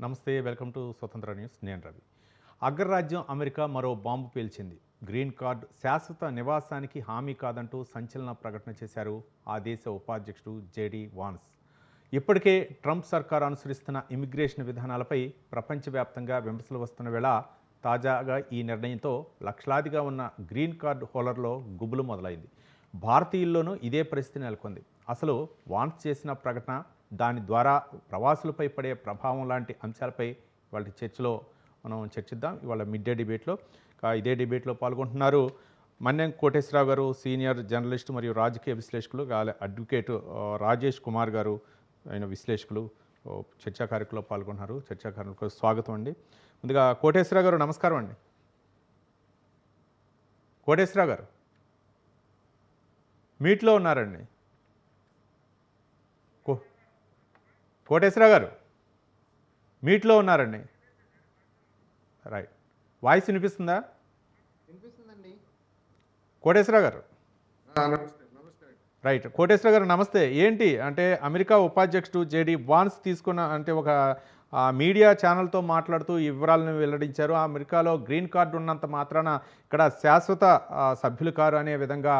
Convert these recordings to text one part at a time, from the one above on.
నమస్తే, welcome to స్వతంత్ర news. నేను రవి. అగ్రరాజ్యం అమెరికా మరో బాంబు పేల్చింది. గ్రీన్ కార్డు శాశ్వత నివాసానికి హామీ కాదంటూ సంచలన ప్రకటన చేశారు ఆ దేశ ఉపాధ్యక్షుడు జేడీ వాన్స్. ఇప్పటికే ట్రంప్ సర్కార్ అనుసరిస్తున్న ఇమిగ్రేషన్ విధానాలపై ప్రపంచవ్యాప్తంగా విమర్శలు వస్తున్న వేళ తాజాగా ఈ నిర్ణయంతో లక్షలాదిగా ఉన్న గ్రీన్ కార్డు హోల్డర్లో గుబులు మొదలైంది. భారతీయుల్లోనూ ఇదే పరిస్థితి నెలకొంది. అసలు వాన్స్ చేసిన ప్రకటన, దాని ద్వారా ప్రవాసులపై పడే ప్రభావం లాంటి అంశాలపై వాళ్ళ చర్చలో మనం చర్చిద్దాం. ఇవాళ మిడ్ డే డిబేట్లో ఇదే డిబేట్లో పాల్గొంటున్నారు మన్యం కోటేశ్వరరావు గారు, సీనియర్ జర్నలిస్ట్ మరియు రాజకీయ విశ్లేషకులు, అడ్వకేట్ రాజేష్ కుమార్ గారు, ఆయన విశ్లేషకులు చర్చా కార్యక్రమంలో పాల్గొంటున్నారు. చర్చా కార్యక్రమంలో స్వాగతం అండి. ముందుగా కోటేశ్వరరావు గారు నమస్కారం అండి. కోటేశ్వరరావు గారు మీట్లో ఉన్నారండి. కోటేశ్వరరావు గారు మీట్లో ఉన్నారండి. రైట్, వాయిస్ వినిపిస్తుందా? వినిపిస్తుందండి. కోటేశ్వరరావు గారు రైట్. కోటేశ్వరరావు గారు నమస్తే. ఏంటి అంటే అమెరికా ఉపాధ్యక్షుడు జేడీ వాన్స్ తీసుకున్న అంటే ఒక మీడియా ఛానల్తో మాట్లాడుతూ ఈ వివరాలను వెల్లడించారు. అమెరికాలో గ్రీన్ కార్డు ఉన్నంత మాత్రాన ఇక్కడ శాశ్వత సభ్యులు కారు అనే విధంగా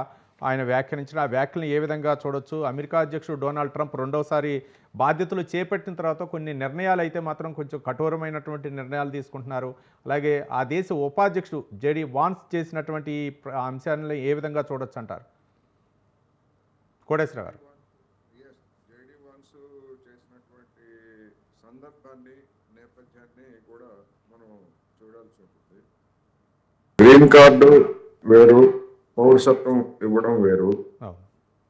ఆయన వ్యాఖ్యానించిన ఆ వ్యాఖ్యలను ఏ విధంగా చూడొచ్చు? అమెరికా అధ్యక్షుడు డొనాల్డ్ ట్రంప్ రెండోసారి బాధ్యతలు చేపట్టిన తర్వాత కొన్ని నిర్ణయాలు అయితే మాత్రం కొంచెం కఠోరమైనటువంటి నిర్ణయాలు తీసుకుంటున్నారు. అలాగే ఆ దేశ ఉపాధ్యక్షుడు జేడీ వాన్స్ చేసినటువంటి అంశాలను ఏ విధంగా చూడొచ్చు అంటారు కోటేశ్వర గారు? జేడీ వాన్స్ చేసినటువంటి సందర్భాన్ని, నేపథ్యాన్ని కూడా మనం చూడాల్సి ఉంటుంది. గ్రీన్ కార్డు వేరు, పౌరసత్వం ఇవ్వడం వేరు.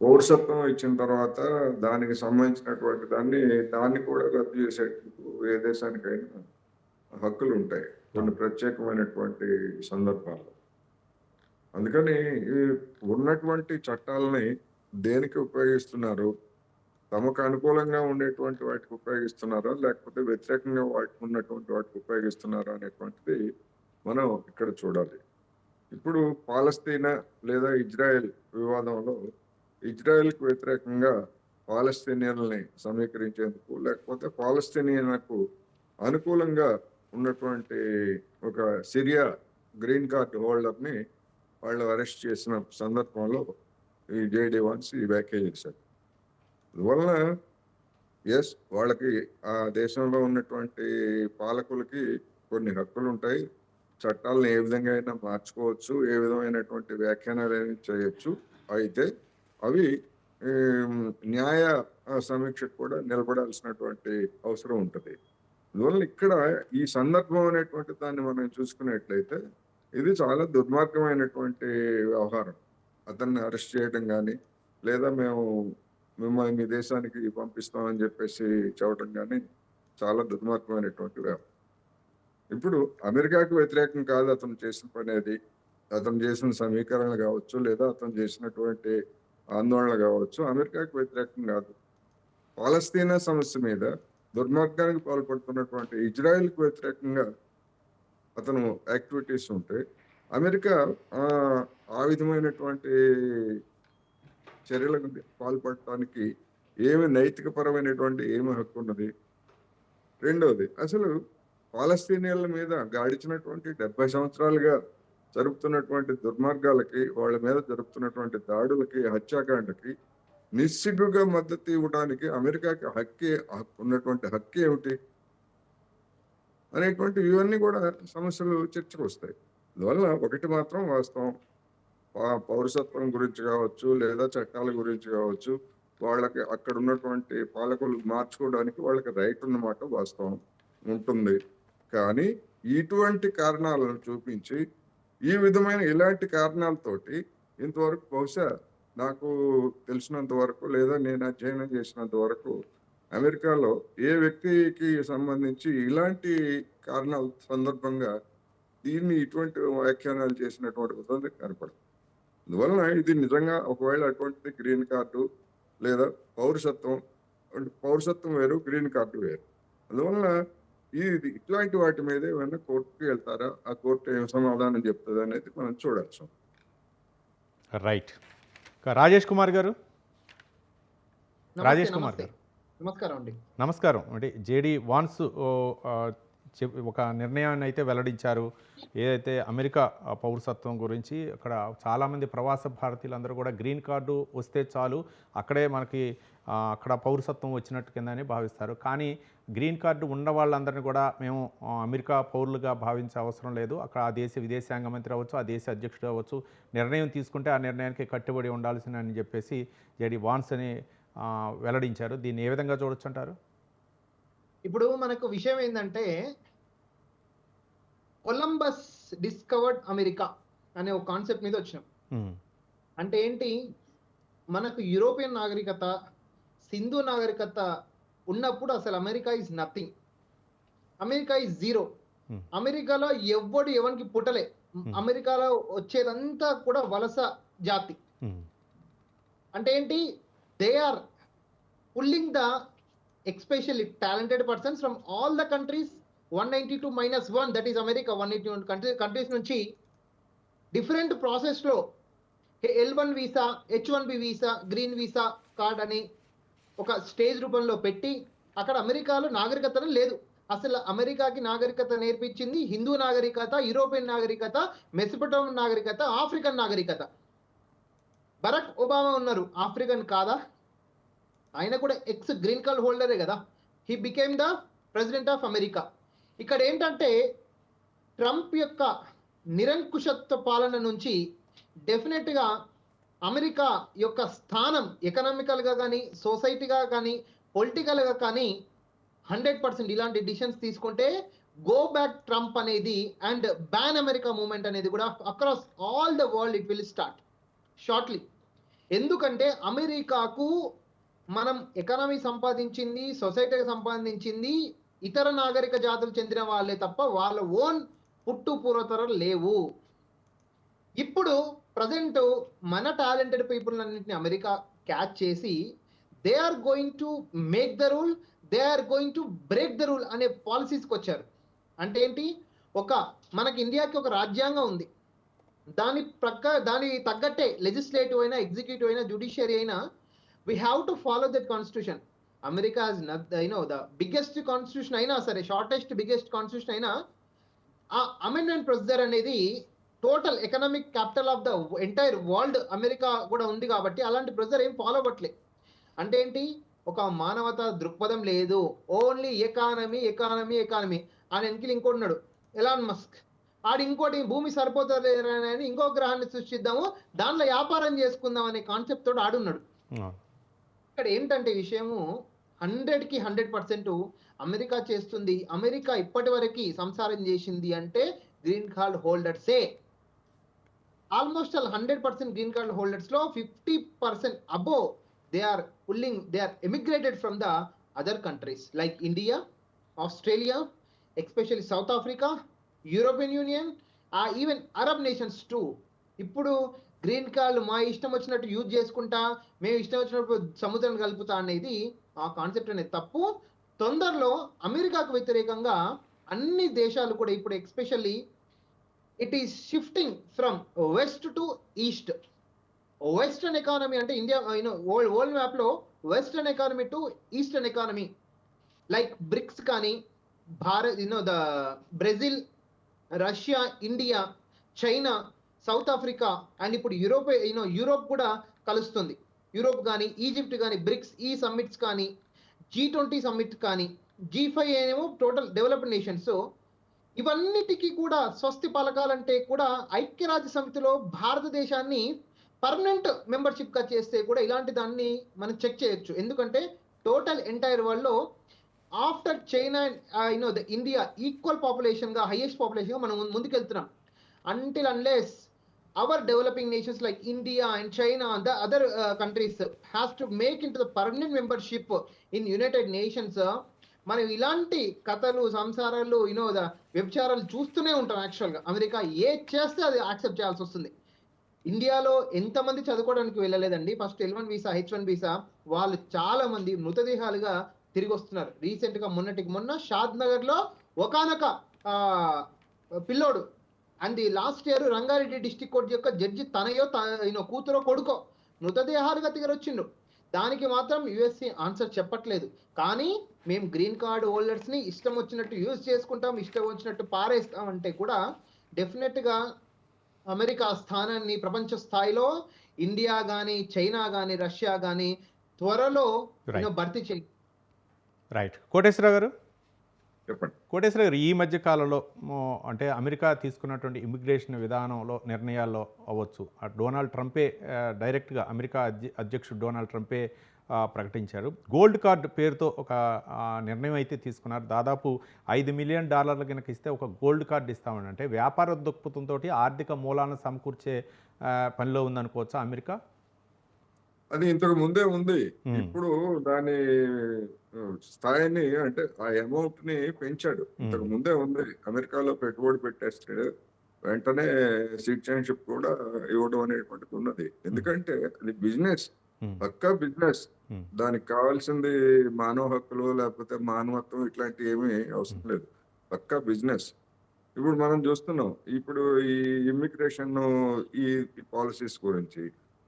పౌరసత్వం ఇచ్చిన తర్వాత దానికి సంబంధించినటువంటి దాన్ని కూడా రద్దు చేసేందుకు ఏ దేశానికైనా హక్కులు ఉంటాయి కొన్ని ప్రత్యేకమైనటువంటి సందర్భాల్లో. అందుకని ఈ ఉన్నటువంటి చట్టాలని దేనికి ఉపయోగిస్తున్నారు? తమకు అనుకూలంగా ఉండేటువంటి వాటికి ఉపయోగిస్తున్నారా, లేకపోతే వ్యతిరేకంగా ఉన్నటువంటి వాటికి ఉపయోగిస్తున్నారా అనేటువంటిది మనం ఇక్కడ చూడాలి. ఇప్పుడు పాలస్తీనా లేదా ఇజ్రాయెల్ వివాదంలో ఇజ్రాయెల్కు వ్యతిరేకంగా పాలస్తీనియన్లని సమీకరించేందుకు, లేకపోతే పాలస్తీనియన్లకు అనుకూలంగా ఉన్నటువంటి ఒక సిరియా గ్రీన్ కార్డు హోల్డర్ని వాళ్ళు అరెస్ట్ చేసిన సందర్భంలో ఈ జేడీ వాన్స్ ఈ వ్యాఖ్య చేశారు. అందువలన వాళ్ళకి ఆ దేశంలో ఉన్నటువంటి పాలకులకి కొన్ని హక్కులు ఉంటాయి. చట్టాలను ఏ విధంగా అయినా మార్చుకోవచ్చు, ఏ విధమైనటువంటి వ్యాఖ్యానాలు చేయొచ్చు. అయితే అవి న్యాయ సమీక్షకు కూడా నిలబడాల్సినటువంటి అవసరం ఉంటుంది. అందువల్ల ఇక్కడ ఈ సందర్భం అనేటువంటి దాన్ని మనం చూసుకున్నట్లయితే ఇది చాలా దుర్మార్గమైనటువంటి వ్యవహారం. అతన్ని అరెస్ట్ చేయడం కానీ, లేదా మిమ్మల్ని మీ దేశానికి పంపిస్తామని చెప్పేసి చెప్పడం కానీ చాలా దుర్మార్గమైనటువంటి వ్యవహారం. ఇప్పుడు అమెరికాకు వ్యతిరేకం కాదు అతను చేసిన పని. అది అతను చేసిన సమీకరణలు కావచ్చు, లేదా అతను చేసినటువంటి ఆందోళనలు కావచ్చు, అమెరికాకు వ్యతిరేకం కాదు. పాలస్తీనా సమస్య మీద దుర్మార్గానికి పాల్పడుతున్నటువంటి ఇజ్రాయెల్కు వ్యతిరేకంగా అతను యాక్టివిటీస్ ఉంటే అమెరికా ఆ విధమైనటువంటి చర్యలకు పాల్పడటానికి నైతిక పరమైనటువంటి హక్కు ఉన్నది? రెండవది, అసలు పాలస్తీనియన్ల మీద గాడిచినటువంటి 70 సంవత్సరాలుగా జరుపుతున్నటువంటి దుర్మార్గాలకి, వాళ్ళ మీద జరుపుతున్నటువంటి దాడులకి, హత్యాకాండకి నిస్సిగ్గుగా మద్దతు ఇవ్వడానికి అమెరికాకి ఉన్నటువంటి హక్కు ఏమిటి అనేటువంటి ఇవన్నీ కూడా సమస్యలు చర్చకు వస్తాయి. అందువల్ల ఒకటి మాత్రం వాస్తవం, పౌరసత్వం గురించి కావచ్చు, లేదా చట్టాల గురించి కావచ్చు, వాళ్ళకి అక్కడ ఉన్నటువంటి పాలకులు మార్చుకోవడానికి వాళ్ళకి రైట్ ఉన్నమాట వాస్తవం ఉంటుంది. కానీ ఇటువంటి కారణాలను చూపించి ఇలాంటి కారణాలతోటి ఇంతవరకు బహుశా నాకు తెలిసినంత వరకు, లేదా నేను అధ్యయనం చేసినంత వరకు అమెరికాలో ఏ వ్యక్తికి సంబంధించి ఇలాంటి కారణాల సందర్భంగా ఇటువంటి వ్యాఖ్యానాలు చేసినటువంటి ఉదాహరణ కనపడదు. అందువలన ఇది నిజంగా ఒకవేళ అటువంటిది గ్రీన్ కార్డు లేదా పౌరసత్వం వేరు, గ్రీన్ కార్డు వేరు. అందువలన ఇట్లాంటి వాటి మీద ఏమైనా కోర్టుకి వెళ్తారా, ఆ కోర్టు ఏం సమాధానం చెప్తుంది అనేది మనం చూడాల్సి. రైట్. రాజేష్ కుమార్ గారు. నమస్కారం అండి. నమస్కారం. అంటే జేడీ వాన్స్ ఒక నిర్ణయాన్ని అయితే వెల్లడించారు. ఏదైతే అమెరికా పౌరసత్వం గురించి అక్కడ చాలామంది ప్రవాస భారతీయులందరూ కూడా గ్రీన్ కార్డు వస్తే చాలు అక్కడే మనకి అక్కడ పౌరసత్వం వచ్చినట్టు కిందని భావిస్తారు. కానీ గ్రీన్ కార్డు ఉన్న వాళ్ళందరినీ కూడా మేము అమెరికా పౌరులుగా భావించే అవసరం లేదు. అక్కడ ఆ దేశ విదేశాంగ మంత్రి అవ్వచ్చు, ఆ దేశ అధ్యక్షుడు అవ్వచ్చు, నిర్ణయం తీసుకుంటే ఆ నిర్ణయానికి కట్టుబడి ఉండాల్సిన అని చెప్పేసి జేడీ వాన్స్ అని వెల్లడించారు. దీన్ని ఏ విధంగా చూడొచ్చంటారు? ఇప్పుడు మనకు విషయం ఏందంటే, కొలంబస్ డిస్కవర్డ్ అమెరికా అనే ఒక కాన్సెప్ట్ మీద వచ్చినాం. హ్మ్. అంటే ఏంటి? మనకు యూరోపియన్ నాగరికత, సింధు నాగరికత ఉన్నప్పుడు అసలు America is nothing. America is zero. హ్మ్. అమెరికాలో ఎవ్వడు ఎవనికి పుట్టలే. అమెరికాలో వచ్చేదంతా కూడా వలస జాతి. హ్మ్. అంటే ఏంటి? They are pulling the especially talented persons from all the countries 192 minus 1, that is America 181 countries నుంచి డిఫరెంట్ ప్రాసెస్లో L1 visa, H1B visa, green visa card అని ఒక స్టేజ్ రూపంలో పెట్టి అక్కడ అమెరికాలో నాగరికత లేదు. అసలు అమెరికాకి నాగరికత నేర్పించింది హిందూ నాగరికత, యూరోపియన్ నాగరికత, మెసొపొటేమియన్ నాగరికత, ఆఫ్రికన్ నాగరికత. బరాక్ ఒబామా ఉన్నారు, ఆఫ్రికన్ కాదా? ఆయన కూడా ఎక్స్ గ్రీన్ కార్డ్ హోల్డరే కదా. He became the president of America. ఇక్కడ ఏంటంటే ట్రంప్ యొక్క నిరంకుశత్వ పాలన నుంచి డెఫినెట్గా అమెరికా యొక్క స్థానం ఎకనామికల్గా కానీ, సొసైటీగా కానీ, పొలిటికల్గా కానీ 100% ఇలాంటి డిసిషన్స్ తీసుకుంటే గో బ్యాక్ ట్రంప్ అనేది అండ్ బ్యాన్ అమెరికా మూవ్మెంట్ అనేది కూడా across all the world it will start shortly. ఎందుకంటే అమెరికాకు మనం ఎకానమీ సంపాదించింది, సొసైటీకి సంపాదించింది ఇతర నాగరిక జాతులు చెందిన వాళ్ళే తప్ప వాళ్ళ ఓన్ పుట్టు పూర్వతరాలు లేవు. ఇప్పుడు ప్రజెంట్ మన టాలెంటెడ్ పీపుల్ అన్నింటిని అమెరికా క్యాచ్ చేసి they are going to make the rule, they are going to break the rule అనే పాలసీస్కి వచ్చారు. అంటే ఏంటి? మనకి ఇండియాకి ఒక రాజ్యాంగం ఉంది. దాని తగ్గట్టే లెజిస్లేటివ్ అయినా, ఎగ్జిక్యూటివ్ అయినా, జ్యుడిషియరీ అయినా we have to follow that constitution. America has not, the biggest constitution అయినా సరే, షార్టెస్ట్ బిగ్గెస్ట్ కాన్స్టిట్యూషన్ అయినా ఆ అమెండ్మెంట్ ప్రొసీజర్ అనేది total economic capital of the entire world America కూడా ఉంది కాబట్టి అలాంటి ప్రొసీజర్ ఏం ఫాలో అవ్వట్లే. అంటే ఏంటి? ఒక మానవతా దృక్పథం లేదు. Only economy economy economy. ఆయన వెనకాల ఇంకోటి ఉన్నాడు, ఎలాన్ మస్క్. ఆడు ఇంకోటి భూమి సరిపోతలేదని ఇంకో గ్రహాన్ని సృష్టిద్దాము, దాంట్లో వ్యాపారం చేసుకుందాం అనే కాన్సెప్ట్ తోటి ఆడున్నాడు. ఇక్కడ ఏంటంటే విషయము 100కి 100% అమెరికా చేస్తుంది. అమెరికా ఇప్పటి వరకు సంసారం చేసింది అంటే గ్రీన్ కార్డ్ హోల్డర్సే. ఆల్మోస్ట్ 100% గ్రీన్ కార్డ్ హోల్డర్స్ లో 50% above they are emigrated from the other countries like India, Australia, especially South Africa, European Union, even Arab nations too. ఇప్పుడు గ్రీన్ కార్డు మా ఇష్టం వచ్చినట్టు యూజ్ చేసుకుంటా, మేము ఇష్టం వచ్చినప్పుడు సముద్రం కలుపుతా అనేది ఆ కాన్సెప్ట్ అనేది తప్పు. తొందరలో అమెరికాకు వ్యతిరేకంగా అన్ని దేశాలు కూడా ఇప్పుడు especially it is shifting from west to east. Western economy అంటే ఇండియా వరల్డ్ మ్యాప్ లో western economy to eastern economy like BRICS కానీ, the Brazil, Russia, India, China, South Africa and ఇప్పుడు యూరోప్ కూడా కలుస్తుంది. యూరోప్ కానీ, ఈజిప్ట్ కానీ, bricks ఈ summits కానీ, G20 సమ్మిట్ కానీ, G5 ఏమో టోటల్ డెవలప్డ్ నేషన్స్. ఇవన్నిటికీ కూడా స్వస్తి పలకాలంటే కూడా ఐక్యరాజ్య సమితిలో భారతదేశాన్ని పర్మనెంట్ మెంబర్షిప్గా చేస్తే కూడా ఇలాంటి దాన్ని మనం చెక్ చేయొచ్చు. ఎందుకంటే టోటల్ ఎంటైర్ వరల్డ్ లో after China the India equal పాపులేషన్గా, హైయెస్ట్ పాపులేషన్గా మనం ముందుకెళ్తున్నాం. Until unless our developing nations like India and China and the other countries has to make into the permanent membership in United Nations, మనం ఇలాంటి కథలు, సంసారాలు, వ్యభిచారాలు చూస్తూనే ఉంటాం. యాక్చువల్గా అమెరికా ఏ చేస్తే అది యాక్సెప్ట్ చేయాల్సి వస్తుంది. ఇండియాలో ఎంతమంది చదువుకోవడానికి వెళ్ళలేదండి? First L1 visa, H1 visa, వాళ్ళు చాలా మంది మృతదేహాలుగా తిరిగి వస్తున్నారు. రీసెంట్గా మొన్న షాద్ నగర్ లో ఒకానొక పిల్లోడు and last year Rangareddy district court యొక్క జడ్జి తనయో కూతురో కొడుకో మృతదేహాలుగా తిరిగి వచ్చిండు. దానికి మాత్రం యుఎస్ఏ ఆన్సర్ చెప్పట్లేదు. కానీ మేము గ్రీన్ కార్డ్ హోల్డర్స్ని ఇష్టం వచ్చినట్టు యూజ్ చేసుకుంటాం, ఇష్టం వచ్చినట్టు పారేస్తాం అంటే కూడా డెఫినెట్గా అమెరికా స్థానాన్ని ప్రపంచ స్థాయిలో ఇండియా కానీ, చైనా కానీ, రష్యా కానీ త్వరలో భర్తీ చేయి. రైట్. కోటేశ్వరరావు గారు, చెప్పండి. కోటేశ్వర గారు, ఈ మధ్య కాలంలో అంటే అమెరికా తీసుకున్నటువంటి ఇమిగ్రేషన్ విధానంలో నిర్ణయాల్లో అవ్వచ్చు, డొనాల్డ్ ట్రంపే డైరెక్ట్గా అమెరికా అధ్యక్షుడు డొనాల్డ్ ట్రంపే ప్రకటించారు. గోల్డ్ కార్డ్ పేరుతో ఒక నిర్ణయం అయితే తీసుకున్నారు. దాదాపు $5 మిలియన్ కనుక ఇస్తే ఒక గోల్డ్ కార్డు ఇస్తామని, అంటే వ్యాపార దృక్పథంతో ఆర్థిక మూలాలను సమకూర్చే పనిలో ఉందనుకోవచ్చా అమెరికా? అది ఇంతకు ముందే ఉంది. ఇప్పుడు దాని స్థాయిని, అంటే ఆ అమౌంట్ ని పెంచాడు. ఇంతకు ముందే ఉంది. అమెరికాలో పెట్టుబడి పెట్టేస్తాడు, వెంటనే సిటిజన్షిప్ కూడా ఇవ్వడం అనేటువంటిది ఉన్నది. ఎందుకంటే అది బిజినెస్, పక్కా బిజినెస్. దానికి కావాల్సింది మానవ హక్కులు లేకపోతే మానవత్వం ఇట్లాంటివి ఏమీ అవసరం లేదు. పక్కా బిజినెస్. ఇప్పుడు మనం చూస్తున్నాం, ఇప్పుడు ఈ ఇమ్మిగ్రేషన్ ఈ పాలసీస్ గురించి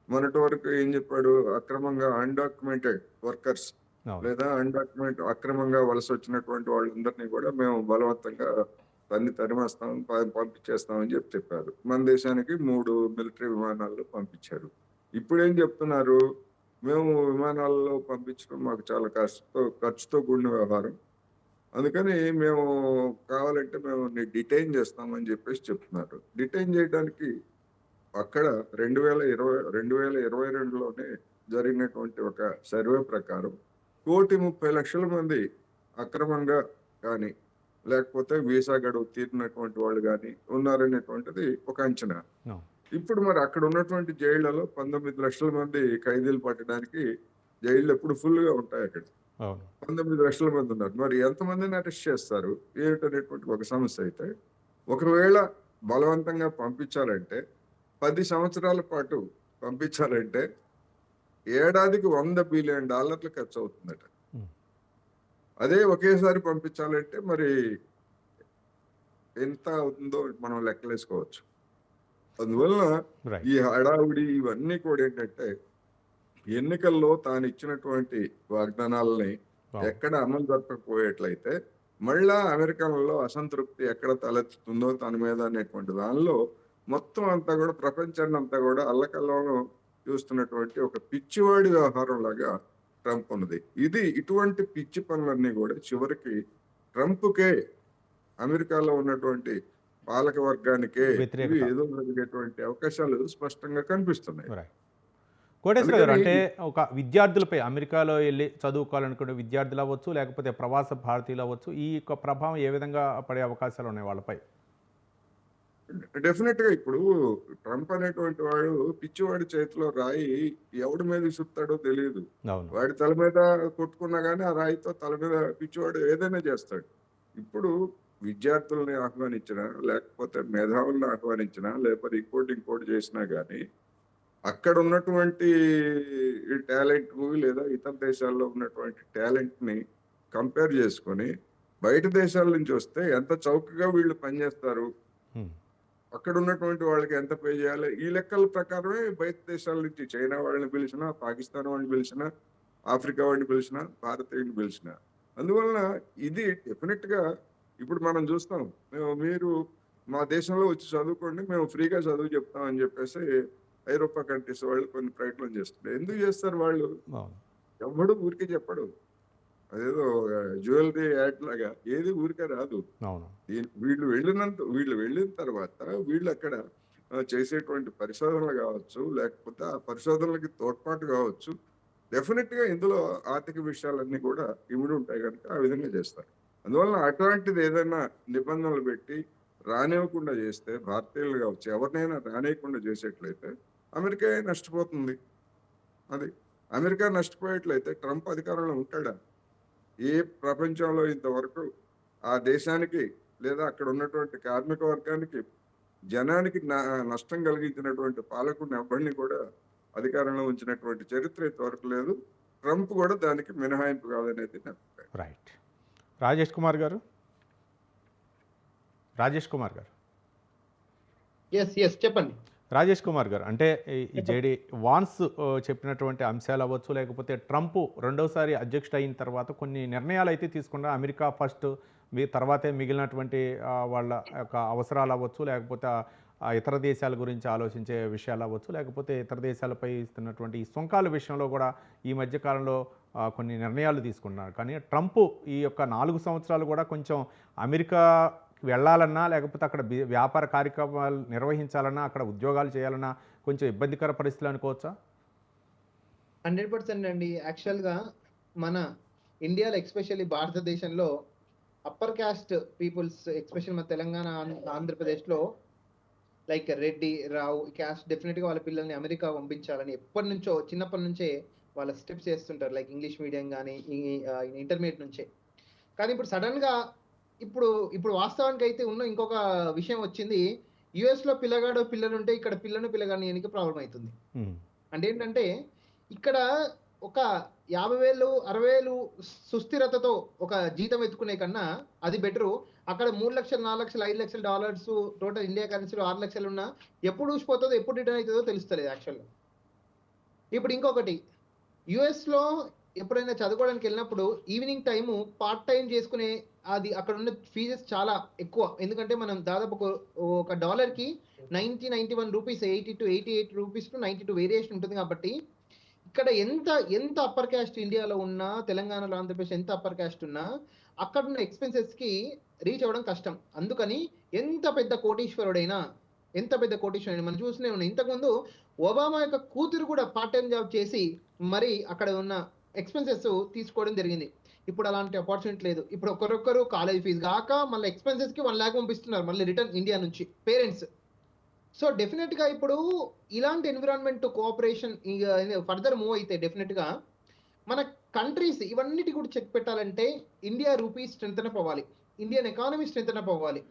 మొన్నటి వరకు ఏం చెప్పాడు, అక్రమంగా అన్డాక్యుమెంటెడ్ వర్కర్స్ లేదా అక్రమంగా వలస వచ్చినటువంటి వాళ్ళందరినీ కూడా మేము బలవంతంగా తరిమేస్తాం, పంపించేస్తామని చెప్పారు. మన దేశానికి 3 మిలిటరీ విమానాల్లో పంపించారు. ఇప్పుడు ఏం చెప్తున్నారు, మేము విమానాల్లో పంపించడం మాకు చాలా ఖర్చుతో కూడిన వ్యవహారం, అందుకని మేము కావాలంటే మేము డిటైన్ చేస్తామని చెప్పేసి చెప్తున్నారు. డిటైన్ చేయడానికి అక్కడ 2022లోనే జరిగినటువంటి ఒక సర్వే ప్రకారం 1,30,00,000 మంది అక్రమంగా కానీ లేకపోతే వీసా గడువు తీరినటువంటి వాళ్ళు కానీ ఉన్నారనేటువంటిది ఒక అంచనా. ఇప్పుడు మరి అక్కడ ఉన్నటువంటి జైళ్లలో 19 లక్షల మంది ఖైదీలు పట్టడానికి జైళ్ళు ఎప్పుడు ఫుల్గా ఉంటాయి. అక్కడ 19 లక్షల మంది ఉన్నారు. మరి ఎంతమందిని అరెస్ట్ చేస్తారు ఏమిటనేటువంటి ఒక సమస్య. అయితే ఒకవేళ బలవంతంగా పంపించాలంటే 10 సంవత్సరాల పాటు పంపించాలంటే ఏడాదికి $100 బిలియన్ ఖర్చు అవుతుందట. అదే ఒకేసారి పంపించాలంటే మరి ఎంత అవుతుందో మనం లెక్కలేసుకోవచ్చు. అందువలన ఈ హడావుడి ఇవన్నీ కూడా ఏంటంటే ఎన్నికల్లో తాను ఇచ్చినటువంటి వాగ్దానాలని ఎక్కడ అమలు జరపకపోయేట్లయితే మళ్ళా అమెరికన్లలో అసంతృప్తి ఎక్కడ తలెత్తుతుందో తన మీద అనేటువంటి దానిలో మొత్తం అంతా కూడా ప్రపంచాన్ని అంతా కూడా అల్లకల్లోనూ చూస్తున్నటువంటి ఒక పిచ్చివాడి వ్యవహారం లాగా ట్రంప్ ఉన్నది. ఇటువంటి పిచ్చి పనులన్నీ కూడా చివరికి ట్రంప్కే, అమెరికాలో ఉన్నటువంటి పాలక వర్గానికే ఏదో జరిగేటువంటి అవకాశాలు స్పష్టంగా కనిపిస్తున్నాయి. కోటేశ్వర గారు, అంటే ఒక విద్యార్థులపై, అమెరికాలో వెళ్ళి చదువుకోవాలనుకునే విద్యార్థులు అవ్వచ్చు, లేకపోతే ప్రవాస భారతీయులు అవ్వచ్చు, ఈ యొక్క ప్రభావం ఏ విధంగా పడే అవకాశాలు ఉన్నాయి వాళ్ళపై? డెఫినెట్ గా ఇప్పుడు ట్రంప్ అనేటువంటి వాడు పిచ్చివాడి చేతిలో రాయి ఎవడి మీద విసురుతాడో తెలియదు. వాడి తల మీద కొట్టుకున్నా గానీ ఆ రాయితో తల మీద పిచ్చివాడు ఏదైనా చేస్తాడు. ఇప్పుడు విద్యార్థుల్ని ఆహ్వానించినా లేకపోతే మేధావుల్ని ఆహ్వానించినా లేకపోతే ఇంకోటి చేసినా గానీ అక్కడ ఉన్నటువంటి టాలెంట్ లేదా ఇతర దేశాల్లో ఉన్నటువంటి టాలెంట్ ని కంపేర్ చేసుకొని బయట దేశాల నుంచి వస్తే ఎంత చౌకగా వీళ్ళు పనిచేస్తారు, అక్కడ ఉన్నటువంటి వాళ్ళకి ఎంత పే చేయాలి, ఈ లెక్కల ప్రకారమే బయట దేశాల నుంచి చైనా వాళ్ళని పిలిచినా, పాకిస్తాన్ వాళ్ళని పిలిచినా, ఆఫ్రికా వాడిని పిలిచినా, భారతీయుని పిలిచినా. అందువలన ఇది డెఫినెట్ గా ఇప్పుడు మనం చూస్తాం, మీరు మా దేశంలో వచ్చి చదువుకోండి, మేము ఫ్రీగా చదువు చెప్తాం అని చెప్పేసి ఐరోపా కంట్రీస్ వాళ్ళు కొన్ని ప్రయత్నం చేస్తున్నారు. ఎందుకు చేస్తారు వాళ్ళు? ఎవడు ఊరికే చెప్పడు. అదేదో జ్యువెలరీ యాడ్ లాగా ఏది ఊరికే రాదు. వీళ్ళు వెళ్ళిన తర్వాత వీళ్ళు అక్కడ చేసేటువంటి పరిశోధనలు కావచ్చు, లేకపోతే ఆ పరిశోధనలకి తోడ్పాటు కావచ్చు, డెఫినెట్ గా ఇందులో ఆర్థిక విషయాలన్నీ కూడా ఇమిడి ఉంటాయి కనుక ఆ విధంగా చేస్తారు. అందువల్ల అట్లాంటిది ఏదైనా నిబంధనలు పెట్టి రానివ్వకుండా చేస్తే, భారతీయులు కావచ్చు ఎవరినైనా రానివ్వకుండా చేసేట్లయితే అమెరికా నష్టపోతుంది. అది అమెరికా నష్టపోయేట్లయితే ట్రంప్ అధికారంలో ఉంటాడా? ఏ ప్రపంచంలో ఇంతవరకు ఆ దేశానికి లేదా అక్కడ ఉన్నటువంటి కార్మిక వర్గానికి, జనానికి నష్టం కలిగించినటువంటి పాలకుడిని ఎవరిని కూడా అధికారంలో ఉంచినటువంటి చరిత్ర ఇంతవరకు లేదు. ట్రంప్ కూడా దానికి మినహాయింపు కాదనేది నా అభిప్రాయం. రైట్. రాజేష్ కుమార్ గారు. చెప్పండి. రాజేష్ కుమార్ గారు, అంటే ఈ జేడీ వాన్స్ చెప్పినటువంటి అంశాలు అవ్వచ్చు, లేకపోతే ట్రంప్ రెండోసారి అధ్యక్షుడు అయిన తర్వాత కొన్ని నిర్ణయాలు అయితే తీసుకున్నారు. అమెరికా ఫస్ట్, మీ తర్వాతే మిగిలినటువంటి వాళ్ళ యొక్క అవసరాలు అవ్వచ్చు, లేకపోతే ఇతర దేశాల గురించి ఆలోచించే విషయాలు అవ్వచ్చు, లేకపోతే ఇతర దేశాలపై ఇస్తున్నటువంటి ఈ సుంకాల విషయంలో కూడా ఈ మధ్య కాలంలో కొన్ని నిర్ణయాలు తీసుకున్నారు. కానీ ట్రంప్ ఈ యొక్క 4 సంవత్సరాలు కూడా కొంచెం అమెరికా వెళ్ళాలన్నా, లేకపోతే అక్కడ వ్యాపార కార్యక్రమాలు నిర్వహించాలన్నా, అక్కడ ఉద్యోగాలు చేయాలన్నా కొంచెం ఇబ్బందికర పరిస్థితులు అనుకోవచ్చా? 100% అండి. యాక్చువల్‌గా మన ఇండియాలో ఎస్పెషల్లీ భారతదేశంలో అప్పర్ కాస్ట్ పీపుల్స్ ఎస్పెషల్లీ మన తెలంగాణ, ఆంధ్రప్రదేశ్‌లో లైక్ రెడ్డి, రావు కాస్ట్ డెఫినిట్‌గా వాళ్ళ పిల్లల్ని అమెరికా పంపించాలని ఎప్పటినుంచో చిన్నప్పటి నుంచే వాళ్ళ స్టెప్స్ చేస్తుంటారు. లైక్ ఇంగ్లీష్ మీడియం గాని, ఇంటర్మీడియేట్ నుంచే. కానీ ఇప్పుడు సడెన్‌గా ఇప్పుడు వాస్తవానికైతే ఉన్న ఇంకొక విషయం వచ్చింది. యూఎస్‌లో పిల్లగాడు, పిల్లలుంటే ఇక్కడ పిల్లగాడిని ఎనక ప్రాబ్లమ్ అయితుంది. హ్మ్. అంటే ఏంటంటే, ఇక్కడ ఒక 50,000, 60,000 సుస్థిరతతో ఒక జీతం ఎత్తుకునే కన్నా అది బెటరు. అక్కడ 3,00,000, 4,00,000, $5,00,000 టోటల్ ఇండియా కరెన్సీలో 6,00,000 ఉన్నా ఎప్పుడు ఊసిపోతదో, ఎప్పుడు రిటర్న్ అయితదో తెలుస్తలేదు యాక్చువల్‌గా. ఇప్పుడు ఇంకొకటి యూఎస్‌లో ఎప్పుడైనా చదువుకోవడానికి వెళ్ళినప్పుడు ఈవినింగ్ టైము పార్ట్ టైం చేసుకునే అది అక్కడ ఉన్న ఫీజెస్ చాలా ఎక్కువ. ఎందుకంటే మనం దాదాపు ఒక డాలర్‌కి 90, 91 రూపీస్, 88 రూపీస్ టు 92 వేరియేషన్ ఉంటుంది కాబట్టి ఇక్కడ ఎంత అప్పర్ కాస్ట్ ఇండియాలో ఉన్నా, తెలంగాణలో, ఆంధ్రప్రదేశ్ ఎంత అప్పర్ కాస్ట్ ఉన్నా అక్కడున్న ఎక్స్‌పెన్సెస్‌కి రీచ్ అవ్వడం కష్టం. అందుకని ఎంత పెద్ద కోటీశ్వరుడైనా మనం చూస్తూనే ఉన్నాం. ఇంతకుముందు ఒబామా యొక్క కూతురు కూడా పార్ట్ టైమ్ జాబ్ చేసి మరి అక్కడ ఉన్న ఎక్స్‌పెన్సెస్ తీసుకోవడం జరిగింది. ఇప్పుడు అలాంటి ఆపర్చునిటీ లేదు. ఇప్పుడు ఒకరొకరు కాలేజ్ ఫీజు గాక మళ్ళీ ఎక్స్‌పెన్సెస్‌కి 1,00,000 పంపిస్తున్నారు మళ్ళీ రిటర్న్ ఇండియా నుంచి పేరెంట్స్. సో డెఫినిట్‌గా ఇప్పుడు ఇలాంటి ఎన్విరాన్మెంట్ కోఆపరేషన్ ఫర్దర్ మూవ్ అయితే డెఫినిట్‌గా మన కంట్రీస్ ఇవన్నిటి కూడా చెక్ పెట్టాలంటే ఇండియా రూపీ స్ట్రెంథెన్ అప్ అవ్వాలి. ఇండియన్ ఎకానమీ స్ట్రెంథెన్ అప్ అవ్వాలి.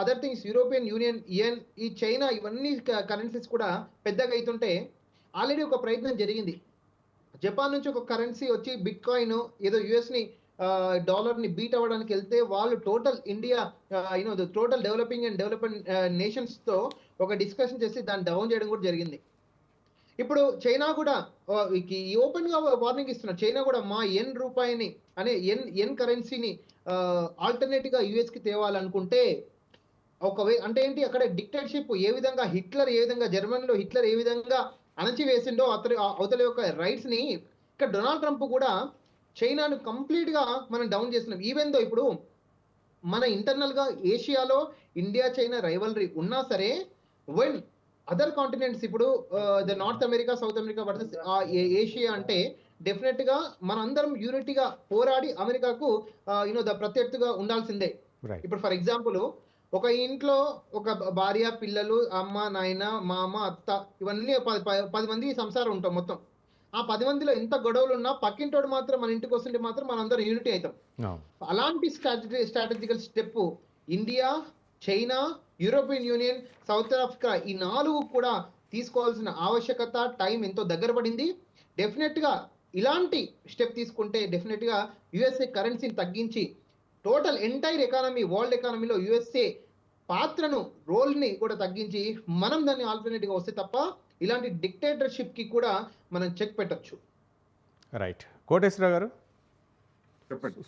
Other things European union, yen, ఈ చైనా ఇవన్నీ కరెన్సీస్ కూడా పెద్దగా అయితుంటే ఆల్రెడీ ఒక ప్రయత్నం జరిగింది. జపాన్ నుంచి ఒక కరెన్సీ వచ్చి బిట్‌కాయిన్ ఏదో యూఎస్‌ని డాలర్‌ని బీట్ అవ్వడానికి వెళ్తే వాళ్ళు total India total developing and development నేషన్స్‌తో ఒక డిస్కషన్ చేసి దాన్ని డౌన్ చేయడం కూడా జరిగింది. ఇప్పుడు చైనా కూడా ఓపెన్‌గా వార్నింగ్ ఇస్తున్నారు. చైనా కూడా మా యెన్ రూపాయిని యెన్ కరెన్సీని ఆల్టర్‌నేట్‌గా యూఎస్‌కి తేవాలనుకుంటే అంటే ఏంటి అక్కడ డిక్టేటర్‌షిప్ ఏ విధంగా జర్మనీలో హిట్లర్ ఏ విధంగా అణచివేసిండో అవతల యొక్క రైట్స్‌ని ఇక్కడ డొనాల్డ్ ట్రంప్ కూడా చైనాను కంప్లీట్‌గా మనం డౌన్ చేస్తున్నాం. ఈవెన్ దో ఇప్పుడు మన ఇంటర్నల్‌గా ఏషియాలో ఇండియా, చైనా రైవల్రీ ఉన్నా సరే వెన్ అదర్ కాంటినెంట్స్ ఇప్పుడు the north America, south America versus Asia అంటే డెఫినెట్‌గా మనందరం యూనిటీగా పోరాడి అమెరికాకు ప్రత్యర్థిగా ఉండాల్సిందే. రైట్. ఇప్పుడు ఫర్ ఎగ్జాంపుల్ ఒక ఇంట్లో ఒక భార్య, పిల్లలు, అమ్మ, నాయన, మామ, అత్త ఇవన్నీ 10 మంది సంసారం ఉంటాం మొత్తం. ఆ 10 మందిలో ఎంత గొడవలున్నా పక్కింటోడు మాత్రం మన ఇంటికి వస్తుంటే మాత్రం మనందరం యూనిటీ అయితాం. అవును. అలాంటి strategical step India, China, European union, south Africa ఈ 4 కూడా తీసుకోవాల్సిన ఆవశ్యకత, టైం ఎంతో దగ్గర పడింది. డెఫినెట్‌గా ఇలాంటి స్టెప్ తీసుకుంటే డెఫినెట్‌గా యూఎస్ఏ కరెన్సీని తగ్గించి టోటల్ ఎంటైర్ ఎకానమీ, వరల్డ్ ఎకానమీలో యూఎస్ఏ పాత్రను, రోల్‌ని కూడా తగ్గించి మనం దాన్ని ఆల్టర్‌నేట్‌గా వస్తే తప్ప ఇలాంటి డిక్టేటర్‌షిప్‌కి కూడా మనం చెక్ పెట్టొచ్చు. రైట్. కోటేశ్వరరావు గారు, చెప్పండి.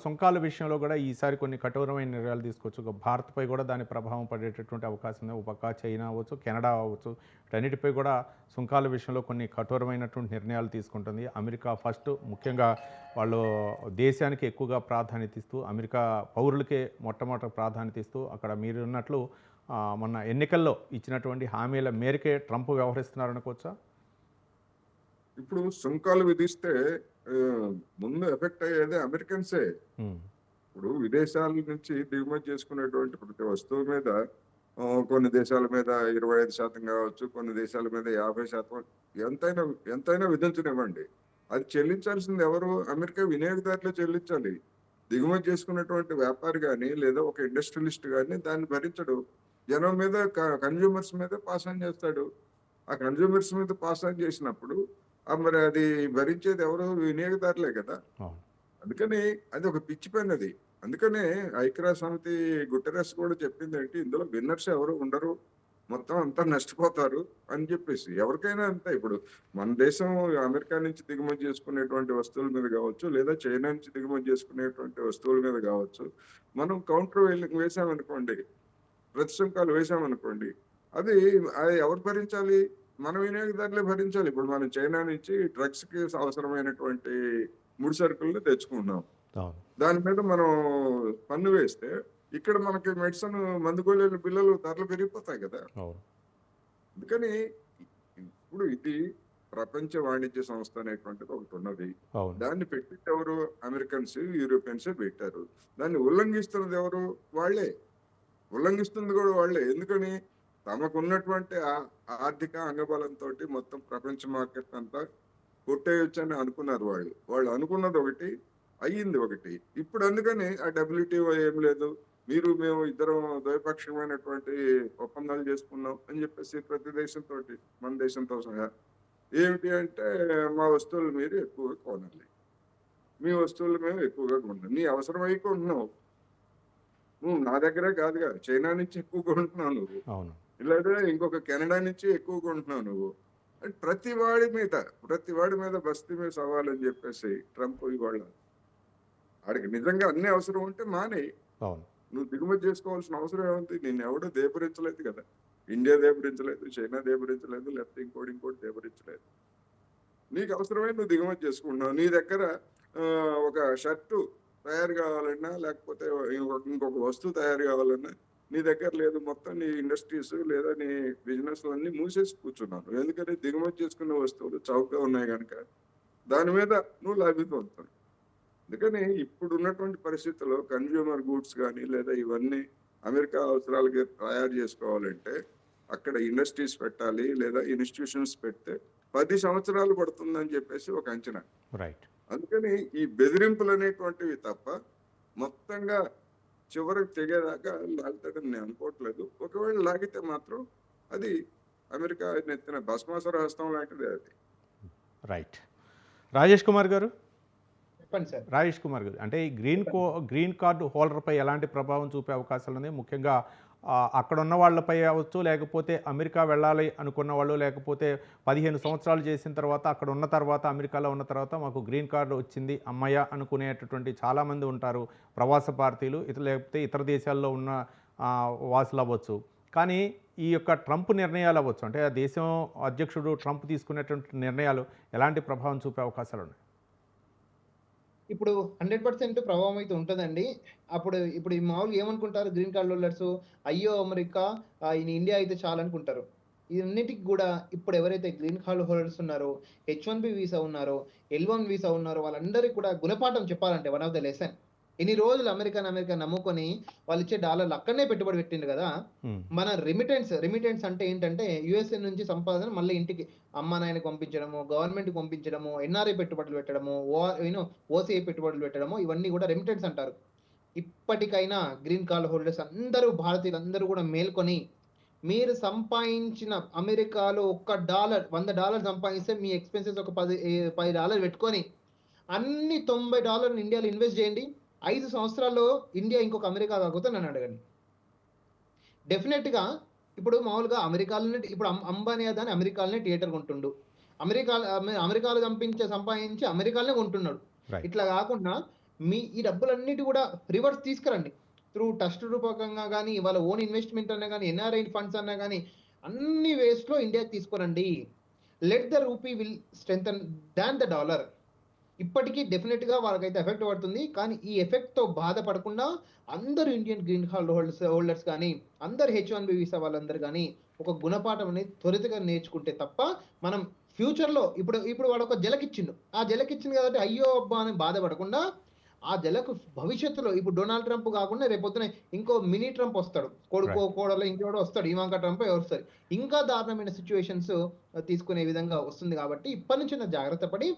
సుంకాల విషయంలో కూడా ఈసారి కొన్ని కఠోరమైన నిర్ణయాలు తీసుకోవచ్చు. భారత్పై కూడా దాని ప్రభావం పడేటటువంటి అవకాశం ఉంది. ఒక పక్క చైనా అవ్వచ్చు, కెనడా అవ్వచ్చు, వీటన్నిటిపై కూడా సుంకాల విషయంలో కొన్ని కఠోరమైనటువంటి నిర్ణయాలు తీసుకుంటుంది. అమెరికా ఫస్ట్, ముఖ్యంగా వాళ్ళు దేశానికి ఎక్కువగా ప్రాధాన్యత ఇస్తూ, అమెరికా పౌరులకే మొట్టమొదటి ప్రాధాన్యత ఇస్తూ, అక్కడ మీరున్నట్లు మొన్న ఎన్నికల్లో ఇచ్చినటువంటి హామీల మేరకే ట్రంప్ వ్యవహరిస్తున్నారనుకోవచ్చా? ఇప్పుడు సుంకాలు విధిస్తే ముందు ఎఫెక్ట్ అయ్యేది అమెరికన్సే. ఇప్పుడు విదేశాల నుంచి దిగుమతి చేసుకునేటువంటి ప్రతి వస్తువు మీద కొన్ని దేశాల మీద 25% కావచ్చు, కొన్ని దేశాల మీద 50% ఎంతైనా విధించనివ్వండి. అది చెల్లించాల్సింది ఎవరు? అమెరికా వినియోగదారులే చెల్లించాలి. దిగుమతి చేసుకున్నటువంటి వ్యాపారి కానీ లేదా ఒక ఇండస్ట్రియలిస్ట్ కానీ దాన్ని భరించడు. జనం మీద, కన్జ్యూమర్స్ మీద పాస్ ఆన్ చేస్తాడు. ఆ కన్జ్యూమర్స్ మీద పాస్ ఆన్ చేసినప్పుడు మరి అది భరించేది ఎవరు? వినియోగదారులే కదా. అవును. అందుకని అది ఒక పిచ్చి పని అది. అందుకనే ఐక్యరాజ్య సమితి గుటెరస్ కూడా చెప్పింది ఏంటి, ఇందులో విన్నర్స్ ఎవరు ఉండరు, మొత్తం అంతా నష్టపోతారు అని చెప్పేసి. ఎవరికైనా అంతే. ఇప్పుడు మన దేశం అమెరికా నుంచి దిగుమతి చేసుకునేటువంటి వస్తువుల మీద కావచ్చు, లేదా చైనా నుంచి దిగుమతి చేసుకునేటువంటి వస్తువుల మీద కావచ్చు, మనం కౌంటర్ వేసామనుకోండి, ప్రతిసుంకాలు వేసామనుకోండి, అది అది ఎవరు భరించాలి? మన వినియోగదారులే భరించాలి. ఇప్పుడు మనం చైనా నుంచి డ్రగ్స్‌కి అవసరమైనటువంటి ముడి సరుకుల్ని తెచ్చుకుంటున్నాం. అవును. దాని మీద మనం పన్ను వేస్తే, ఇక్కడ మనకి మందు గోళీల బిల్లలు ధరలు పెరిగిపోతాయి కదా! అవును. అందుకని ఇప్పుడు ఇది ప్రపంచ వాణిజ్య సంస్థ అనేటువంటిది ఒకటున్నది. అవును. దాన్ని పెట్టింది ఎవరు? అమెరికన్స్, యూరోపియన్సే పెట్టారు. దాన్ని ఉల్లంఘిస్తున్నది ఎవరు? వాళ్ళే. ఉల్లంఘిస్తుంది కూడా వాళ్ళే. ఎందుకని? తమకున్నటువంటి ఆర్థిక అంగబలంతోటి మొత్తం ప్రపంచ మార్కెట్ అంతా కొట్టేయొచ్చని అనుకున్నారు వాళ్ళు. వాళ్ళు అనుకున్నది ఒకటి, అయ్యింది ఒకటి. ఇప్పుడు అందుకని ఆ WTO ఏం లేదు. మేము ఇద్దరం ద్వైపాక్షికమైనటువంటి ఒప్పందాలు చేసుకున్నాం అని చెప్పేసి ప్రతి దేశంతోటి, మన దేశంతో సహా. ఏమిటి అంటే, మా వస్తువులు మీరు ఎక్కువగా కొనాలి. మీ వస్తువులు మేము ఎక్కువగా కొన్నాం. నీ అవసరమై కొంటున్నావు. నువ్వు నా దగ్గరే కాదుగా, చైనా నుంచి ఎక్కువ కొంటున్నావు నువ్వు. అవును. లేదా ఇంకొక కెనడా నుంచి ఎక్కువ కొంటున్నావు నువ్వు. అంటే ప్రతి వాడి మీద బస్తీ మీద సవాలని చెప్పేసి ట్రంప్ ఇవాళ ఆడికి నిజంగా అన్ని అవసరం ఉంటే మానేయి. అవును. నువ్వు దిగుమతి చేసుకోవాల్సిన అవసరం ఏముంది? నిన్నెవడూ దేపరించలేదు కదా! ఇండియా దేపరించలేదు, చైనా దేపరించలేదు, లేకపోతే ఇంకోటి దేపరించలేదు. నీకు అవసరమై నువ్వు దిగుమతి చేసుకుంటున్నావు. నీ దగ్గర ఒక షర్టు తయారు కావాలన్నా, లేకపోతే ఇంకొక వస్తువు తయారు కావాలన్నా నీ దగ్గర లేదు. మొత్తం నీ ఇండస్ట్రీస్ లేదా నీ బిజినెస్‌లన్నీ మూసేసి కూర్చున్నావు. ఎందుకని? దిగుమతి చేసుకున్న వస్తువులు చౌకగా ఉన్నాయి గనక దాని మీద నువ్వు లబ్ధి పొందుతున్నావు. అందుకని ఇప్పుడున్నటువంటి పరిస్థితుల్లో కన్స్యూమర్ గూడ్స్ గానీ, లేదా ఇవన్నీ అమెరికా అవసరాలకి తయారు చేసుకోవాలంటే అక్కడ ఇండస్ట్రీస్ పెట్టాలి, లేదా ఇన్‌స్టిట్యూషన్స్ పెడితే 10 సంవత్సరాలు పడుతుందని చెప్పేసి ఒక అంచనా. రైట్. అందుకని ఈ బెదిరింపులనేటువంటివి తప్ప మొత్తంగా చివరికి తెగేదాకా లాగుతాడని నేను అనుకోవట్లేదు. ఒకవేళ లాగితే మాత్రం అది అమెరికా నెత్తిన భస్మాసుర హస్తం లాంటిదే అది. రైట్. రాజేష్ కుమార్ గారు, చెప్పండి సార్. రాజేష్ కుమార్ గారు, అంటే ఈ గ్రీన్ కార్డు హోల్డర్పై ఎలాంటి ప్రభావం చూపే అవకాశాలు ఉన్నాయి? ముఖ్యంగా అక్కడ ఉన్న వాళ్ళపై అవ్వచ్చు, లేకపోతే అమెరికా వెళ్ళాలి అనుకున్న వాళ్ళు, లేకపోతే 15 సంవత్సరాలు చేసిన తర్వాత అక్కడ ఉన్న తర్వాత, అమెరికాలో ఉన్న తర్వాత మాకు గ్రీన్ కార్డు వచ్చింది అమ్మయ్య అనుకునేటటువంటి చాలామంది ఉంటారు. ప్రవాస భారతీయులు, లేకపోతే ఇతర దేశాల్లో ఉన్న వాసులు అవ్వచ్చు. కానీ ఈ యొక్క ట్రంప్ నిర్ణయాలు అవ్వచ్చు, అంటే ఆ దేశం అధ్యక్షుడు ట్రంప్ తీసుకునేటువంటి నిర్ణయాలు ఎలాంటి ప్రభావం చూపే అవకాశాలు ఉన్నాయి? ఇప్పుడు 100% ప్రభావం అయితే ఉంటదండి. ఇప్పుడు ఈ మామూలుగా ఏమనుకుంటారు గ్రీన్ కార్డ్ హోల్డర్స్, అయ్యో! అమెరికా ఈయన ఇండియా అయితే చాలనుకుంటారు. ఇవన్నిటికి గూడా ఇప్పుడు ఎవరైతే గ్రీన్ కార్డ్ హోల్డర్స్ ఉన్నారో, H-1B వీసా ఉన్నారో, L-1 వీసా ఉన్నారో వాళ్ళందరికీ కూడా గుణపాఠం చెప్పాలంటే వన్ ఆఫ్ ద లెసన్. ఇన్ని రోజులు అమెరికా నమ్ముకొని వాళ్ళిచ్చే డాలర్లు అక్కడనే పెట్టుబడి పెట్టిండ్రు గదా! మన రెమిటెన్స్ అంటే ఏంటంటే యూఎస్ఏ నుంచి సంపాదన మళ్ళీ ఇంటికి అమ్మా నాయనకి పంపించడము, గవర్నమెంట్‌కి పంపించడము, ఎన్ఆర్ఐ పెట్టుబడులు పెట్టడము, ఓసీఐ పెట్టుబడులు పెట్టడము, ఇవన్నీ గూడా రెమిటెన్స్ అంటారు. ఇప్పటికైనా గ్రీన్ కార్డ్ హోల్డర్స్ అందరూ, భారతీయులందరూ గూడా మేల్కొని, మీరు సంపాదించిన అమెరికాలో $1 $100 సంపాదిస్తే మీ ఎక్స్‌పెన్సెస్ ఒక $10 పెట్టుకొని అన్ని $90 ఇండియాలో ఇన్వెస్ట్ చేయండి. 5 సంవత్సరాల్లో ఇండియా ఇంకొక అమెరికా కాకపోతే నన్ను అడగండి. డెఫినెట్‌గా ఇప్పుడు మామూలుగా అమెరికాలోనే ఇప్పుడు అంబానీ అదాని అమెరికాలోనే థియేటర్ కొంటుండు. అమెరికాలో సంపాదించి అమెరికాలోనే కొంటున్నాడు. రైట్. ఇట్లా కాకుండా ఈ డబ్బులన్నిటి కూడా రివర్స్ తీసుకురండి. త్రూ ట్రస్ట్ రూపకంగా గానీ, వాళ్ళ ఓన్ ఇన్వెస్ట్‌మెంట్ అన్నా గానీ, ఎన్ఆర్ఐ ఫండ్స్ అన్నా గానీ, అన్ని వేస్‌లో ఇండియాకి తీసుకురండి. Let the rupee will strengthen than the dollar. ఇప్పటికీ డెఫినెట్‌గా వాళ్ళకైతే ఎఫెక్ట్ పడుతుంది. కానీ ఈ ఎఫెక్ట్‌తో బాధపడకుండా అందరూ ఇండియన్ గ్రీన్ కార్డ్ హోల్డర్స్ గానీ, అందరు H-1B వీసా వాళ్ళందరూ గానీ, ఒక గుణపాఠం అనేది త్వరితగా నేర్చుకుంటే తప్ప మనం ఫ్యూచర్‌లో ఇప్పుడు వాడొక జలకిచ్చిండు. ఆ జలకిచ్చింది కాబట్టి అయ్యో! అబ్బా! అని బాధపడకుండా ఆ జలకు భవిష్యత్తులో ఇప్పుడు డొనాల్డ్ ట్రంప్ కాకుండా రేపొద్దున ఇంకో మినీ ట్రంప్ వస్తాడు. కొడుకో, కోడలో ఇంకెవడో వస్తాడు. ఇవాంకా ట్రంపో ఎవరో వస్తారు. ఇంకా దారుణమైన సిట్యుయేషన్స్ తీసుకునే విధంగా వస్తుంది కాబట్టి ఇప్పటి నుంచైనా జాగ్రత్త పడి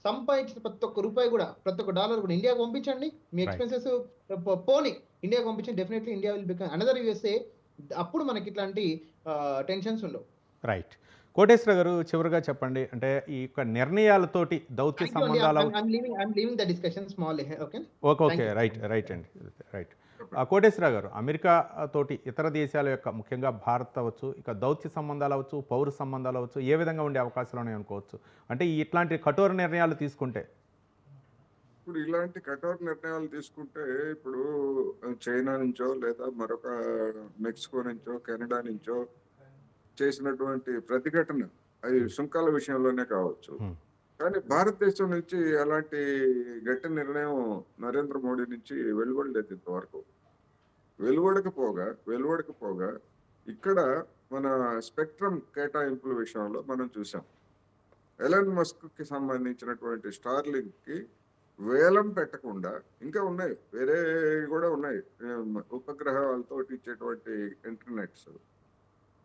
సంపాదించిన ప్రతి ఒక్క రూపాయి కూడా, ప్రతి ఒక్క డాలర్ కూడా ఇండియాకి పంపించండి. మీ ఎక్స్‌పెన్సెస్ పోని ఇండియాకి పంపించండి. Definitely India will become another USA. అప్పుడు మనకి ఇట్లాంటి టెన్షన్స్ ఉండవు. రైట్. కోటేశ్వర గారు చివరిగా చెప్పండి, అంటే ఈ యొక్క నిర్ణయాలతోటి దౌత్య థ్యాంక్ యూ అండి. సంబంధాలు I'm leaving the discussion small. Okay, okay, thank okay, you. Right, right అండి, రైట్. కోటేశ్వరరావు గారు, అమెరికా తోటి ఇతర దేశాల యొక్క ముఖ్యంగా భారత్ అవ్వచ్చు, ఇక దౌత్య సంబంధాలు అవ్వచ్చు, పౌర సంబంధాలు అవ్వచ్చు, ఏ విధంగా ఉండే అవకాశాలు ఉన్నాయి అనుకోవచ్చు? అంటే ఇట్లాంటి కఠోర నిర్ణయాలు తీసుకుంటే ఇప్పుడు ఇలాంటి కఠోర నిర్ణయాలు తీసుకుంటే ఇప్పుడు చైనా నుంచో లేదా మరొక మెక్సికో నుంచో కెనడా నుంచో చేసినటువంటి ప్రతిఘటన అది సుంకాల విషయంలోనే కావచ్చు. హ్మ్. కానీ భారతదేశం నుంచి అలాంటి గట్టి నిర్ణయం నరేంద్ర మోడీ నుంచి వెలువడలేదు ఇంతవరకు. వెలువడకపోగా ఇక్కడ మన స్పెక్ట్రమ్ కేటాయింపుల విషయంలో మనం చూసాం. ఎలన్ మస్క్ కి సంబంధించినటువంటి స్టార్లింక్ కి వేలం పెట్టకుండా ఇంకా ఉన్నాయి, వేరే కూడా ఉన్నాయి, ఉపగ్రహాలతో ఇచ్చేటువంటి ఇంటర్నెట్స్.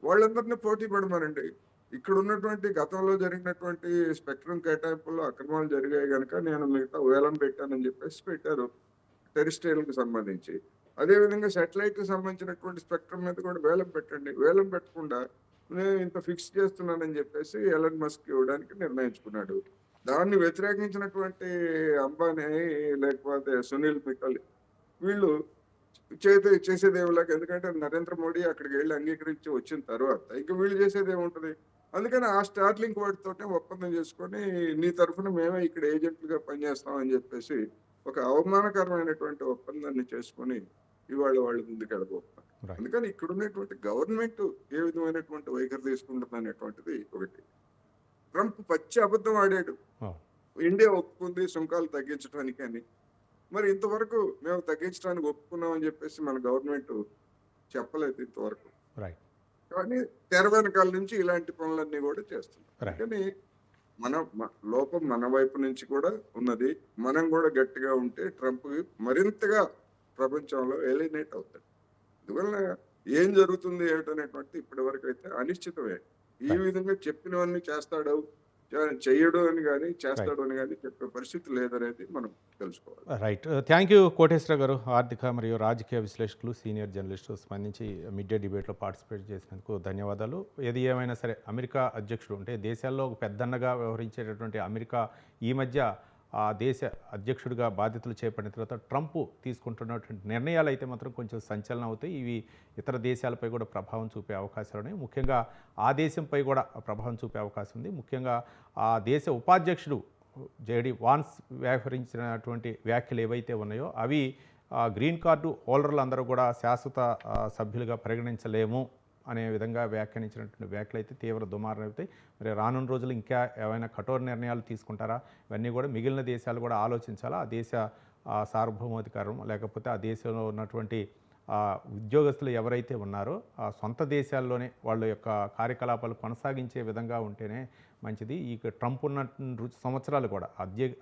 వాళ్ళందరినీ పోటీ పడమనండి. ఇక్కడ ఉన్నటువంటి గతంలో జరిగినటువంటి స్పెక్ట్రమ్ కేటాయింపుల్లో అక్రమాలు జరిగాయి కనుక నేను మిగతా వేలం పెట్టానని చెప్పేసి పెట్టారు టెరిస్ట్రియల్కి సంబంధించి. అదేవిధంగా శాటిలైట్కి సంబంధించినటువంటి స్పెక్ట్రమ్ మీద కూడా వేలం పెట్టండి. వేలం పెట్టకుండా నేను ఇంత ఫిక్స్ చేస్తున్నానని చెప్పేసి ఎలన్ మస్క్ ఇవ్వడానికి నిర్ణయించుకున్నాడు. దాన్ని వ్యతిరేకించినటువంటి అంబానీ లేకపోతే సునీల్ మిట్టల్ వీళ్ళు చేసేది ఏమిలాగా, ఎందుకంటే నరేంద్ర మోడీ అక్కడికి వెళ్ళి అంగీకరించి వచ్చిన తర్వాత ఇంకా వీళ్ళు చేసేది ఏముంటది. అందుకని ఆ స్టార్లింక్ వాటితోనే ఒప్పందం చేసుకొని నీ తరఫున మేమే ఇక్కడ ఏజెంట్లుగా పనిచేస్తామని చెప్పేసి ఒక అవమానకరమైనటువంటి ఒప్పందాన్ని చేసుకొని ఇవాళ వాళ్ళు ముందుకు వెళ్ళబోతున్నారు. Right. అందుకని ఇక్కడ ఉన్నటువంటి గవర్నమెంట్ ఏ విధమైనటువంటి వైఖరి తీసుకుంటుంది అనేటువంటిది ఒకటి. ట్రంప్ పచ్చి అబద్ధం ఆడాడు, Oh. ఇండియా ఒప్పుకుంది సుంకాలు తగ్గించడానికి అని. మరి ఇంతవరకు మేము తగ్గించడానికి ఒప్పుకున్నామని చెప్పేసి మన గవర్నమెంట్ చెప్పలేదు ఇంతవరకు. రైట్, కానీ తెర వెనకాల నుంచి ఇలాంటి పనులన్నీ కూడా చేస్తున్నాం. Right. కానీ లోపం మన వైపు నుంచి కూడా ఉన్నది. మనం కూడా గట్టిగా ఉంటే ట్రంప్ మరింతగా ప్రపంచంలో ఎలినేట్ అవుతాడు. అందువల్ల ఏం జరుగుతుంది ఏమిటనేటువంటి ఇప్పటి వరకు అయితే అనిశ్చితమే. ఈ విధంగా చెప్పినవన్నీ చేస్తాడు చెయ్యడు అని కానీ చేస్తాడు అని కానీ చెప్పే పరిస్థితి లేదనేది మనం తెలుసుకోవాలి. రైట్. థ్యాంక్ యూ కోటేశ్వర గారు, ఆర్థిక మరియు రాజకీయ విశ్లేషకులు, సీనియర్ జర్నలిస్టు, స్పందించి మిడ్ డే డిబేట్లో పార్టిసిపేట్ చేసినందుకు ధన్యవాదాలు. ఏది ఏమైనా సరే అమెరికా అధ్యక్షుడు అంటే దేశాల్లో ఒక పెద్దన్నగా వ్యవహరించేటటువంటి అమెరికా ఈ మధ్య ఆ దేశ అధ్యక్షుడిగా బాధ్యతలు చేపట్టిన తర్వాత ట్రంప్ తీసుకుంటున్నటువంటి నిర్ణయాలు అయితే మాత్రం కొంచెం సంచలనం అవుతాయి. ఇవి ఇతర దేశాలపై కూడా ప్రభావం చూపే అవకాశాలు ఉన్నాయి. ముఖ్యంగా ఆ దేశంపై కూడా ప్రభావం చూపే అవకాశం ఉంది. ముఖ్యంగా ఆ దేశ ఉపాధ్యక్షుడు జేడి వాన్స్ వ్యవహరించినటువంటి వ్యాఖ్యలు ఏవైతే ఉన్నాయో అవి గ్రీన్ కార్డు హోల్డర్లు అందరూ కూడా శాశ్వత సభ్యులుగా పరిగణించలేము అనే విధంగా వ్యాఖ్యానించినటువంటి వ్యాఖ్యలు అయితే తీవ్ర దుమారం అవుతాయి. మరి రానున్న రోజులు ఇంకా ఏమైనా కఠోర నిర్ణయాలు తీసుకుంటారా, ఇవన్నీ కూడా మిగిలిన దేశాలు కూడా ఆలోచించాలా. ఆ దేశ సార్వభౌమాధికారం లేకపోతే ఆ దేశంలో ఉన్నటువంటి ఉద్యోగస్తులు ఎవరైతే ఉన్నారో ఆ సొంత దేశాల్లోనే వాళ్ళ యొక్క కార్యకలాపాలు కొనసాగించే విధంగా ఉంటేనే మంచిది. ఈ ట్రంప్ ఉన్న సంవత్సరాలు కూడా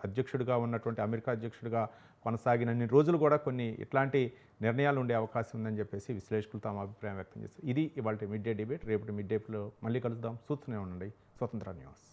అధ్యక్షుడిగా ఉన్నటువంటి అమెరికా అధ్యక్షుడిగా కొనసాగినన్ని రోజులు కూడా కొన్ని ఇట్లాంటి నిర్ణయాలు ఉండే అవకాశం ఉందని చెప్పేసి విశ్లేషకులు తమ అభిప్రాయం వ్యక్తం చేస్తారు. ఇది ఇవాళ మిడ్ డే డిబేట్. రేపటి మిడ్ డేలో మళ్ళీ కలుద్దాం. చూస్తూనే ఉండండి స్వతంత్ర న్యూస్.